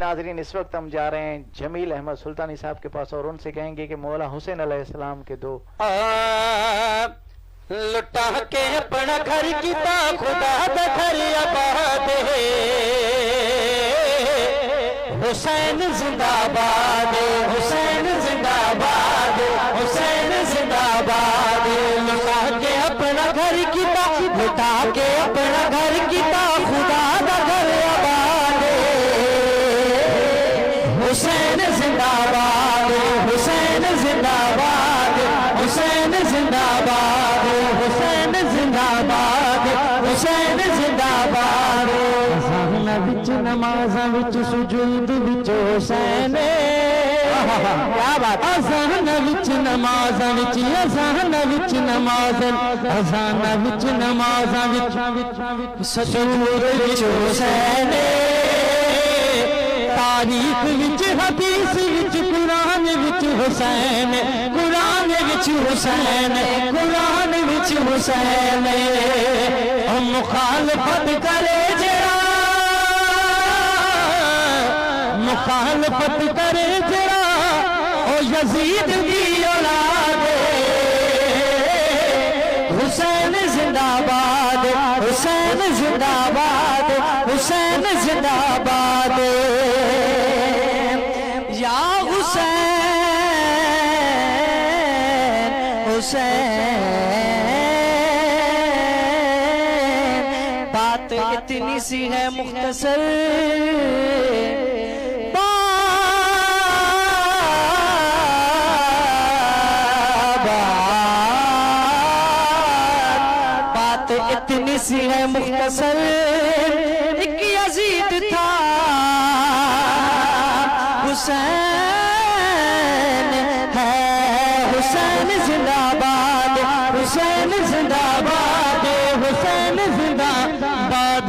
नाजरीन, इस वक्त हम जा रहे हैं जमील अहमद सुल्तानी साहब के पास और उनसे कहेंगे कि मौला हुसैन अलैहिस्सलाम के दो लुटा के अपना घर किता खुदा दा घर आबाद हुसैन जिंदाबाद, हुसैन जिंदाबाद, हुसैन जिंदाबाद। लुटा के अपना घर किता, लुटा के अपना घर किता खुदा दा घर आबाद हुसैन जिंदाबाद, हुसैन जिंदाबाद, हुसैन जिंदाबाद, हुसैन जिंदाबाद, हुसैन जिंदाबाद। अज़ान विच नमाज़ां विच सुजूद विच हुसैन, क्या बात। अज़ान विच नमाज़ां विच, अज़ान विच नमाज़ां, अज़ान विच नमाज़ां विच सुजूद विच हुसैन। तारीख विच हदीस विच कुरान विच हुसैन, कुरान विच हुसैन, कुरान विच हुसैन। मुखालफत करे जरा, मुखालफत करे जरा ओ यजीद दी औलाद हुसैन जिंदाबाद, हुसैन जिंदाबाद, हुसैन जिंदाबाद। या हुसैन, हुसैन। बात इतनी सी है मुख्तसर, बात इतनी सी है मुख्तसर। एक यजीद था हुसैन है, हुसैन जिंदाबाद, हुसैन जिंदाबाद, हुसैन जिंदाबाद।